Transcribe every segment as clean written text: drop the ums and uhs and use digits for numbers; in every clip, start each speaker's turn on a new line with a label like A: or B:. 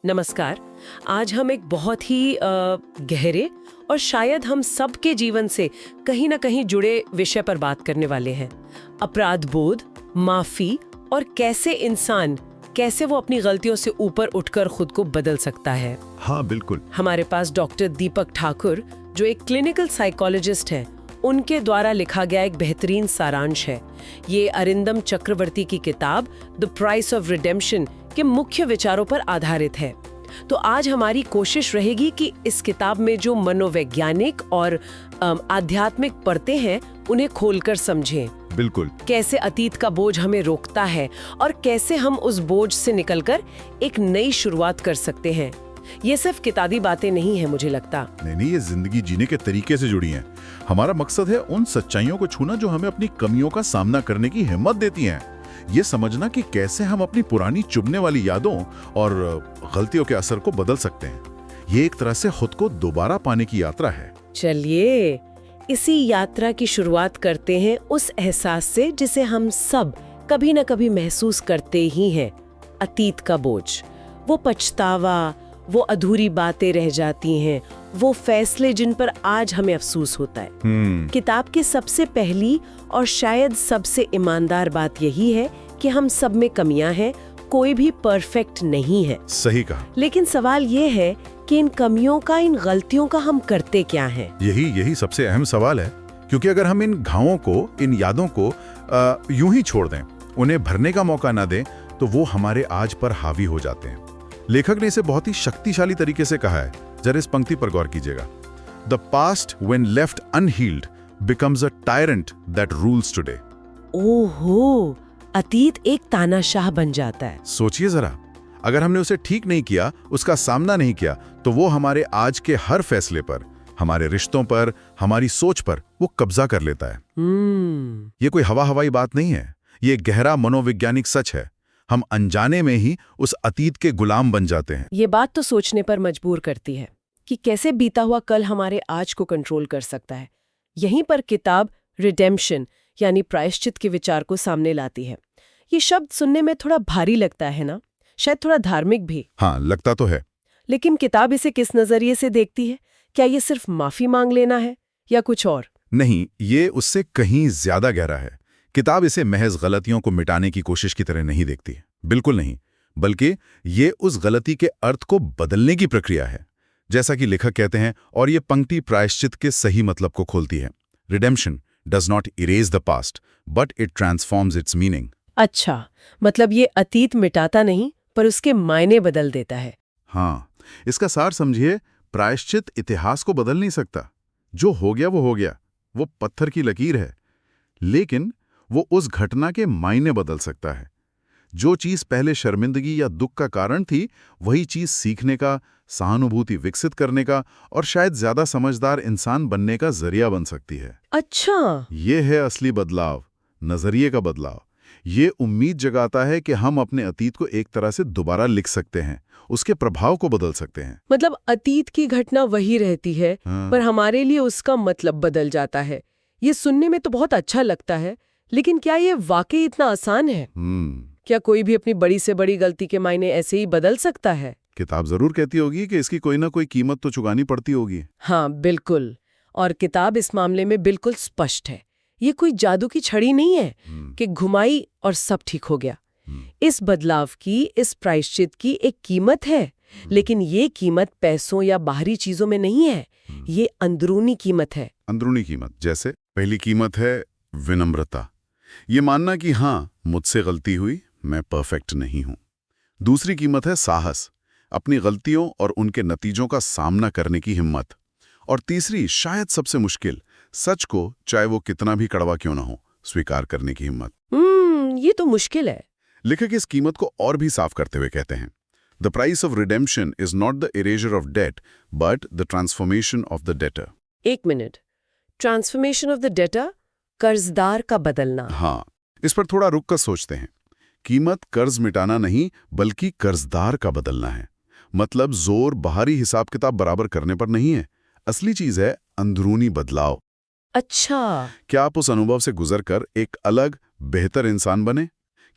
A: नमस्कार। आज हम एक बहुत ही गहरे और शायद हम सबके जीवन से कहीं ना कहीं जुड़े विषय पर बात करने वाले हैं। अपराध बोध, माफी और कैसे वो अपनी गलतियों से ऊपर उठकर खुद को बदल सकता है।
B: हाँ बिल्कुल।
A: हमारे पास डॉक्टर दीपक ठाकुर, जो एक क्लिनिकल साइकोलॉजिस्ट हैं, उनके द्वारा लिखा गया एक बेहतरीन सारांश है। ये अरिंदम चक्रवर्ती की किताब द प्राइस ऑफ रिडेम्पशन के मुख्य विचारों पर आधारित है। तो आज हमारी कोशिश रहेगी कि इस किताब में जो मनोवैज्ञानिक और आध्यात्मिक परतें हैं उन्हें खोलकर समझें।
B: बिल्कुल।
A: कैसे अतीत का बोझ हमें रोकता है और कैसे हम उस बोझ से निकलकर एक नई शुरुआत कर सकते हैं। ये सिर्फ किताबी बातें नहीं है, मुझे लगता।
B: नहीं, ये जिंदगी जीने के तरीके से जुड़ी हैं। हमारा मकसद है उन सच्चाइयों को छूना जो हमें अपनी कमियों का सामना करने की हिम्मत देती हैं। ये समझना कि कैसे हम अपनी पुरानी चुभने वाली यादों और गलतियों के असर को बदल सकते हैं। ये एक तरह से खुद को दोबारा पाने की यात्रा है।
A: चलिए इसी यात्रा की शुरुआत करते हैं उस एहसास से जिसे हम सब कभी न कभी महसूस करते ही हैं। अतीत का बोझ, वो पछतावा, वो अधूरी बातें रह जाती हैं, वो फैसले जिन पर आज हमें अफसोस होता है। किताब की सबसे पहली और शायद सबसे ईमानदार बात यही है कि हम सब में कमियां हैं, कोई भी परफेक्ट नहीं है।
B: सही कहा। लेकिन
A: सवाल ये है कि इन कमियों का, इन गलतियों का हम करते क्या हैं?
B: यही सबसे अहम सवाल है, क्योंकि अगर हम इन घावों को, इन यादों को यूं ही छोड़ दें, उन्हें भरने का मौका ना दें, तो वो हमारे आज पर हावी हो जाते हैं। लेखक ने इसे बहुत ही शक्तिशाली तरीके से कहा है। जरा इस पंक्ति पर गौर कीजिएगा। The past when left unhealed becomes a tyrant that rules today.
A: ओहो, अतीत एक तानाशाह बन जाता है।
B: सोचिए जरा, अगर हमने उसे ठीक नहीं किया, उसका सामना नहीं किया, तो वो हमारे आज के हर फैसले पर, हमारे रिश्तों पर, हमारी सोच पर वो कब्जा कर लेता है। ये कोई हवाई बात नहीं है, ये गहरा मनोवैज्ञानिक सच है। हम अनजाने में ही उस अतीत के गुलाम बन जाते हैं।
A: ये बात तो सोचने पर मजबूर करती है कि कैसे बीता हुआ कल हमारे आज को कंट्रोल कर सकता है। यहीं पर किताब रिडेम्पशन यानी प्रायश्चित के विचार को सामने लाती है। ये शब्द सुनने में थोड़ा भारी लगता है ना, शायद थोड़ा धार्मिक भी।
B: हाँ, लगता तो है।
A: लेकिन किताब इसे किस नजरिए से देखती है? क्या ये सिर्फ माफी मांग लेना है या कुछ और?
B: नहीं, ये उससे कहीं ज्यादा गहरा है। किताब इसे महज गलतियों को मिटाने की कोशिश की तरह नहीं देखती, बिल्कुल नहीं, बल्कि ये उस गलती के अर्थ को बदलने की प्रक्रिया है। जैसा कि लेखक कहते हैं, और ये पंक्ति प्रायश्चित के सही मतलब को खोलती है। Redemption does not erase the past, but it transforms it's meaning.
A: अच्छा, मतलब ये अतीत मिटाता नहीं, पर उसके मायने बदल देता है।
B: हाँ, इसका सार समझिए, प्रायश्चित इतिहास को बदल नहीं सकता। जो हो गया वो हो गया, वो पत्थर की लकीर है। लेकिन वो उस घटना के मायने बदल सकता है। जो चीज पहले शर्मिंदगी या दुख का कारण थी, वही चीज सीखने का, सहानुभूति विकसित करने का और शायद ज्यादा समझदार इंसान बनने का जरिया बन सकती है।
A: अच्छा,
B: ये है असली बदलाव, नजरिए का बदलाव। ये उम्मीद जगाता है कि हम अपने अतीत को एक तरह से दोबारा लिख सकते हैं, उसके प्रभाव को बदल सकते हैं।
A: मतलब अतीत की घटना वही रहती है, पर हमारे लिए उसका मतलब बदल जाता है। ये सुनने में तो बहुत अच्छा लगता है, लेकिन क्या ये वाकई इतना आसान है? क्या कोई भी अपनी बड़ी से बड़ी गलती के मायने ऐसे ही बदल सकता है?
B: किताब जरूर कहती होगी कि इसकी कोई ना कोई कीमत तो चुकानी पड़ती होगी।
A: हाँ बिल्कुल, और किताब इस मामले में बिल्कुल स्पष्ट है। ये कोई जादू की छड़ी नहीं है कि घुमाई और सब ठीक हो गया। इस बदलाव की, इस प्रायश्चित की एक कीमत है, लेकिन ये कीमत पैसों या बाहरी चीजों में नहीं है। ये अंदरूनी कीमत है।
B: अंदरूनी कीमत जैसे? पहली कीमत है विनम्रता, ये मानना कि हाँ, मुझसे गलती हुई, मैं परफेक्ट नहीं हूं। दूसरी कीमत है साहस, अपनी गलतियों और उनके नतीजों का सामना करने की हिम्मत। और तीसरी, शायद सबसे मुश्किल, सच को, चाहे वो कितना भी कड़वा क्यों ना हो, स्वीकार करने की हिम्मत।
A: ये तो मुश्किल है।
B: लेखक इस कीमत को और भी साफ करते हुए कहते हैं, the price of redemption is not the erasure of debt, but the transformation of the debtor.
A: एक minute, transformation of the debtor, कर्जदार का बदलना।
B: हाँ, इस पर थोड़ा रुक कर सोचते हैं। कीमत कर्ज मिटाना नहीं, बल्कि कर्जदार का बदलना है। मतलब जोर बाहरी हिसाब किताब बराबर करने पर नहीं है, असली चीज है अंदरूनी बदलाव।
A: अच्छा,
B: क्या आप उस अनुभव से गुजरकर एक अलग, बेहतर इंसान बने?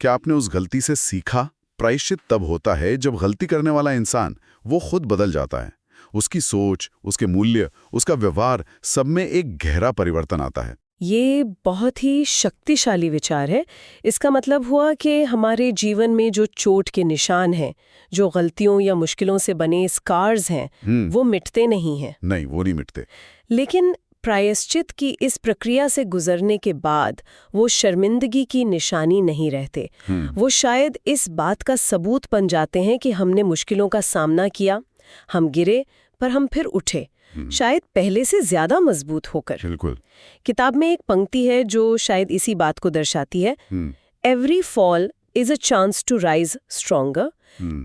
B: क्या आपने उस गलती से सीखा, प्रायश्चित तब होता है जब गलती करने वाला इंसान वो खुद बदल जाता है। उसकी सोच, उसके मूल्य, उसका व्यवहार, सब में एक गहरा परिवर्तन आता है।
A: ये बहुत ही शक्तिशाली विचार है। इसका मतलब हुआ कि हमारे जीवन में जो चोट के निशान हैं, जो गलतियों या मुश्किलों से बने स्कार्स हैं, वो मिटते नहीं हैं।
B: नहीं, वो नहीं मिटते।
A: लेकिन प्रायश्चित की इस प्रक्रिया से गुजरने के बाद वो शर्मिंदगी की निशानी नहीं रहते। वो शायद इस बात का सबूत बन जाते हैं कि हमने मुश्किलों का सामना किया, हम गिरे, पर हम फिर उठे, शायद पहले से ज्यादा मजबूत होकर।
B: बिल्कुल।
A: किताब में एक पंक्ति है जो शायद इसी बात को दर्शाती है। Every fall is a chance to rise stronger,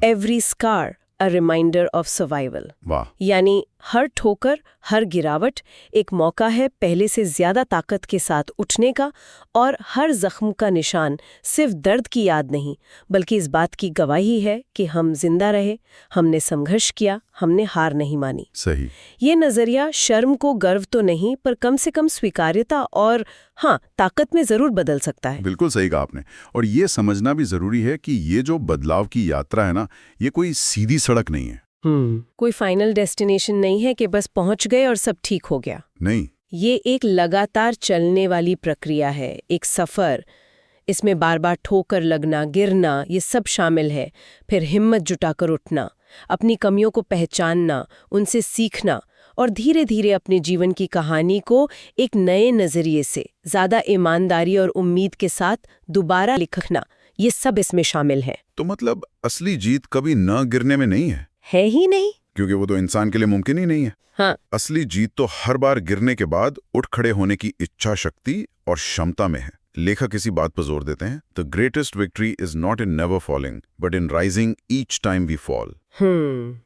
A: every scar a reminder of survival.
B: वाह।
A: यानी हर ठोकर, हर गिरावट एक मौका है पहले से ज्यादा ताकत के साथ उठने का, और हर जख्म का निशान सिर्फ दर्द की याद नहीं, बल्कि इस बात की गवाही है कि हम जिंदा रहे, हमने संघर्ष किया, हमने हार नहीं मानी।
B: सही।
A: ये नजरिया शर्म को गर्व तो नहीं, पर कम से कम स्वीकार्यता और हाँ, ताकत में जरूर बदल सकता है।
B: बिल्कुल सही कहा आपने। और ये समझना भी जरूरी है कि ये जो बदलाव की यात्रा है ना, ये कोई सीधी सड़क नहीं है।
A: कोई फाइनल डेस्टिनेशन नहीं है कि बस पहुंच गए और सब ठीक हो गया।
B: नहीं,
A: ये एक लगातार चलने वाली प्रक्रिया है, एक सफर। इसमें बार बार ठोकर लगना, गिरना, ये सब शामिल है। फिर हिम्मत जुटाकर उठना, अपनी कमियों को पहचानना, उनसे सीखना, और धीरे धीरे अपने जीवन की कहानी को एक नए नजरिए से, ज्यादा ईमानदारी और उम्मीद के साथ दोबारा लिखना, ये सब इसमें शामिल है।
B: तो मतलब असली जीत कभी न गिरने में नहीं
A: है ही नहीं,
B: क्योंकि वो तो इंसान के लिए मुमकिन ही नहीं है।
A: हाँ।
B: असली जीत तो हर बार गिरने के बाद उठ खड़े होने की इच्छा शक्ति और क्षमता में है। लेखक इसी बात पर जोर देते हैं, the greatest victory is not in never falling but in rising each time we fall.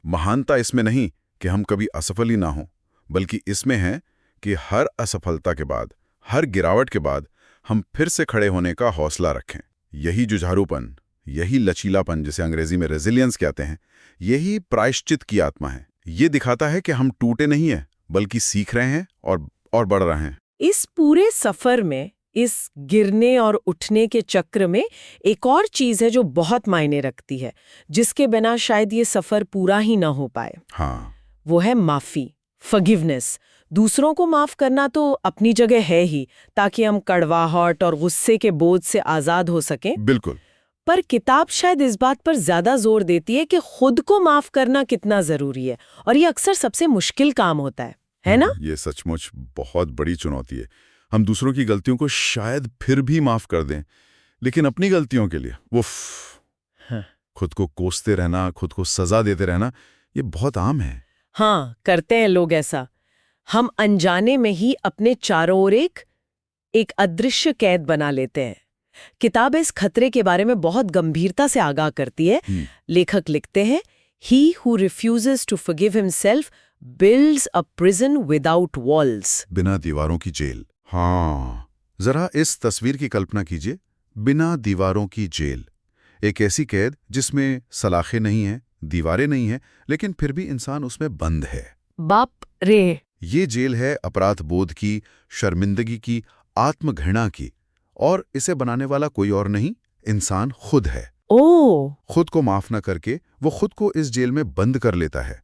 B: महानता इसमें नहीं कि हम कभी असफल ही ना हो, बल्कि इसमें है कि हर असफलता के बाद, हर गिरावट के बाद हम फिर से खड़े होने का हौसला रखें। यही जुझारूपन, यही लचीलापन, जिसे अंग्रेजी में रेजिलियंस कहते हैं, यही प्रायश्चित की आत्मा है। ये दिखाता है कि हम टूटे नहीं हैं, बल्कि सीख रहे हैं और बढ़ रहे हैं।
A: इस पूरे सफर में, इस गिरने और उठने के चक्र में एक और चीज है जो बहुत मायने रखती है, जिसके बिना शायद ये सफर पूरा ही ना हो पाए।
B: हाँ।
A: वो है माफी, फॉरगिवनेस। दूसरों को माफ करना तो अपनी जगह है ही, ताकि हम कड़वाहट और गुस्से के बोझ से आजाद हो सकें।
B: बिल्कुल।
A: पर किताब शायद इस बात पर ज्यादा जोर देती है कि खुद को माफ करना कितना जरूरी है, और ये अक्सर सबसे मुश्किल काम होता है ना?
B: ये सचमुच बहुत बड़ी चुनौती है। हम दूसरों की गलतियों को शायद फिर भी माफ कर दें, लेकिन अपनी गलतियों के लिए खुद को कोसते रहना, खुद को सजा देते रहना, ये बहुत आम है।
A: हाँ, करते हैं लोग ऐसा। हम अनजाने में ही अपने चारों ओर एक अदृश्य कैद बना लेते हैं। किताब इस खतरे के बारे में बहुत गंभीरता से आगाह करती है। लेखक लिखते हैं, He who refuses to forgive himself builds a prison without walls.
B: बिना दीवारों की जेल। हाँ, जरा इस तस्वीर की कल्पना कीजिए, बिना दीवारों की जेल। एक ऐसी कैद जिसमें सलाखें नहीं हैं, दीवारें नहीं हैं, लेकिन फिर भी इंसान उसमें बंद है।
A: बाप रे!
B: ये जेल है अपराध बोध की, शर्मिंदगी की, आत्मघृणा की, और इसे बनाने वाला कोई और नहीं, इंसान खुद है। खुद को माफ न करके वो खुद को इस जेल में बंद कर लेता है।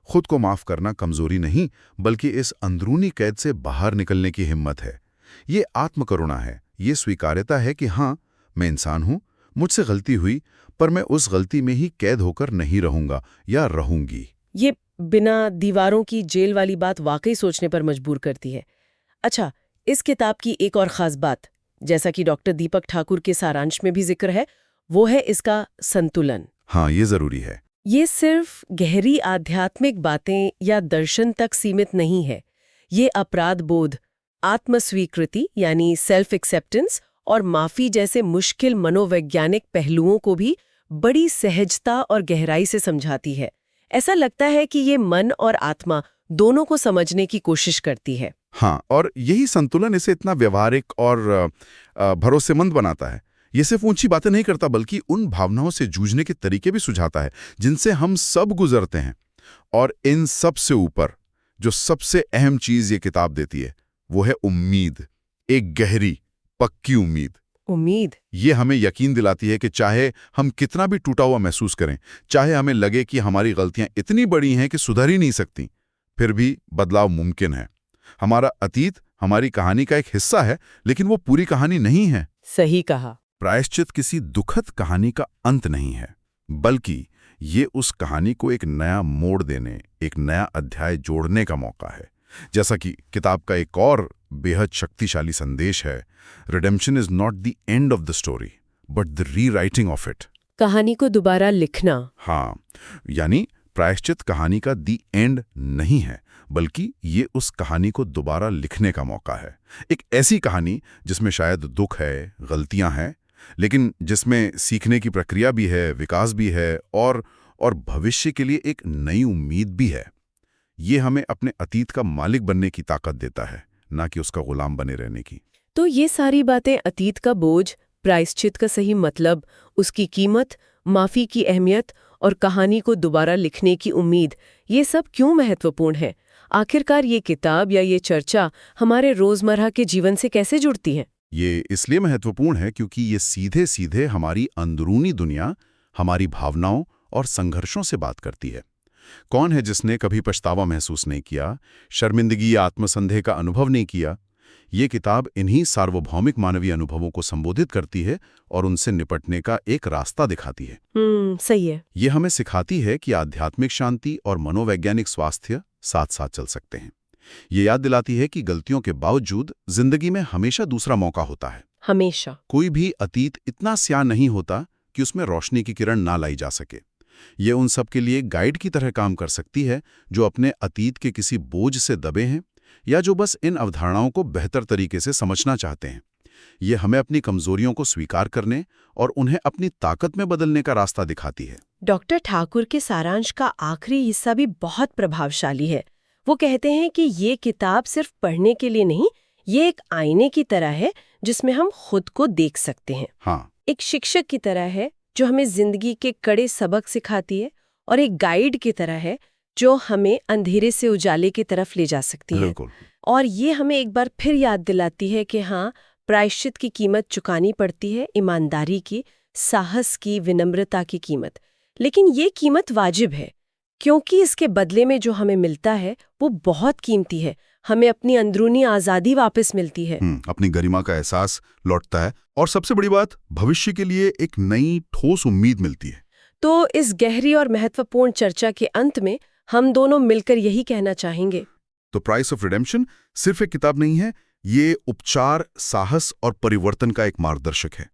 B: खुद को माफ करना कमजोरी नहीं, बल्कि इस अंदरूनी कैद से बाहर निकलने की हिम्मत है। ये आत्मकरुणा है, ये स्वीकार्यता है कि हाँ, मैं इंसान हूं, मुझसे गलती हुई, पर मैं उस गलती में ही कैद होकर नहीं रहूंगा या रहूंगी।
A: ये बिना दीवारों की जेल वाली बात वाकई सोचने पर मजबूर करती है। अच्छा, इस किताब की एक और खास बात, जैसा कि डॉक्टर दीपक ठाकुर के सारांश में भी जिक्र है, वो है इसका संतुलन।
B: हाँ, ये जरूरी है।
A: ये सिर्फ गहरी आध्यात्मिक बातें या दर्शन तक सीमित नहीं है। ये अपराध बोध, आत्मस्वीकृति यानी सेल्फ एक्सेप्टेंस और माफी जैसे मुश्किल मनोवैज्ञानिक पहलुओं को भी बड़ी सहजता और गहराई से समझाती है। ऐसा लगता है कि ये मन और आत्मा दोनों को समझने की कोशिश करती है।
B: हाँ, और यही संतुलन इसे इतना व्यवहारिक और भरोसेमंद बनाता है। ये सिर्फ ऊंची बातें नहीं करता, बल्कि उन भावनाओं से जूझने के तरीके भी सुझाता है जिनसे हम सब गुजरते हैं। और इन सब से ऊपर जो सबसे अहम चीज ये किताब देती है, वो है उम्मीद। एक गहरी, पक्की उम्मीद।
A: उम्मीद।
B: ये हमें यकीन दिलाती है कि चाहे हम कितना भी टूटा हुआ महसूस करें, चाहे हमें लगे कि हमारी गलतियां इतनी बड़ी हैं कि सुधर ही नहीं सकती, फिर भी बदलाव मुमकिन है। हमारा अतीत हमारी कहानी का एक हिस्सा है, लेकिन वो पूरी कहानी नहीं है।
A: सही कहा।
B: प्रायश्चित किसी दुखद कहानी का अंत नहीं है, बल्कि ये उस कहानी को एक नया मोड़ देने, एक नया अध्याय जोड़ने का मौका है। जैसा कि किताब का एक और बेहद शक्तिशाली संदेश है, redemption is not the end of the story but the rewriting of it.
A: कहानी को दोबारा लिखना।
B: हाँ, यानी प्रायश्चित कहानी का दी एंड नहीं है, बल्कि ये उस कहानी को दोबारा लिखने का मौका है। एक ऐसी कहानी जिसमें शायद दुख है, गलतियां हैं, लेकिन जिसमें सीखने की प्रक्रिया भी है, विकास भी है और भविष्य के लिए एक नई उम्मीद भी है। ये हमें अपने अतीत का मालिक बनने की ताकत देता है, ना कि उसका गुलाम बने रहने की।
A: तो ये सारी बातें, अतीत का बोझ, प्रायश्चित का सही मतलब, उसकी कीमत, माफी की अहमियत और कहानी को दोबारा लिखने की उम्मीद, ये सब क्यों महत्वपूर्ण है? आखिरकार ये किताब या ये चर्चा हमारे रोजमर्रा के जीवन से कैसे जुड़ती है?
B: ये इसलिए महत्वपूर्ण है क्योंकि ये सीधे सीधे हमारी अंदरूनी दुनिया, हमारी भावनाओं और संघर्षों से बात करती है। कौन है जिसने कभी पछतावा महसूस नहीं किया, शर्मिंदगी या आत्मसंदेह का अनुभव नहीं किया? ये किताब इन्हीं सार्वभौमिक मानवीय अनुभवों को संबोधित करती है और उनसे निपटने का एक रास्ता दिखाती है।
A: सही है।
B: ये हमें सिखाती है कि आध्यात्मिक शांति और मनोवैज्ञानिक स्वास्थ्य साथ साथ चल सकते हैं। ये याद दिलाती है कि गलतियों के बावजूद जिंदगी में हमेशा दूसरा मौका होता है।
A: हमेशा।
B: कोई भी अतीत इतना स्याह नहीं होता कि उसमें रोशनी की किरण ना लाई जा सके। ये उन सब के लिए गाइड की तरह काम कर सकती है जो अपने अतीत के किसी बोझ से दबे हैं या जो बस इन अवधारणाओं को बेहतर तरीके से समझना चाहते हैं। ये हमें अपनी कमजोरियों को स्वीकार करने और उन्हें अपनी ताकत में बदलने का रास्ता दिखाती है।
A: डॉक्टर ठाकुर के सारांश का आखिरी हिस्सा भी बहुत प्रभावशाली है। वो कहते हैं कि ये किताब सिर्फ पढ़ने के लिए नहीं, ये एक आईने की तरह है जिसमें हम खुद को देख सकते हैं।
B: हाँ,
A: एक शिक्षक की तरह है जो हमें जिंदगी के कड़े सबक सिखाती है, और एक गाइड की तरह है जो हमें अंधेरे से उजाले की तरफ ले जा सकती है।
B: बिल्कुल।
A: और ये हमें एक बार फिर याद दिलाती है कि हाँ, प्रायश्चित की कीमत चुकानी पड़ती है, ईमानदारी की, साहस की, विनम्रता की कीमत। लेकिन ये कीमत वाजिब है, क्योंकि इसके बदले में जो हमें मिलता है वो बहुत कीमती है। हमें अपनी अंदरूनी आज़ादी वापस मिलती है।
B: अपनी गरिमा का एहसास लौटता है और सबसे बड़ी बात, भविष्य के लिए एक नई ठोस उम्मीद मिलती है।
A: तो इस गहरी और महत्वपूर्ण चर्चा के अंत में हम दोनों मिलकर यही कहना चाहेंगे,
B: तो प्राइस ऑफ रिडेम्पशन सिर्फ एक किताब नहीं है, ये उपचार, साहस और परिवर्तन का एक मार्गदर्शक है।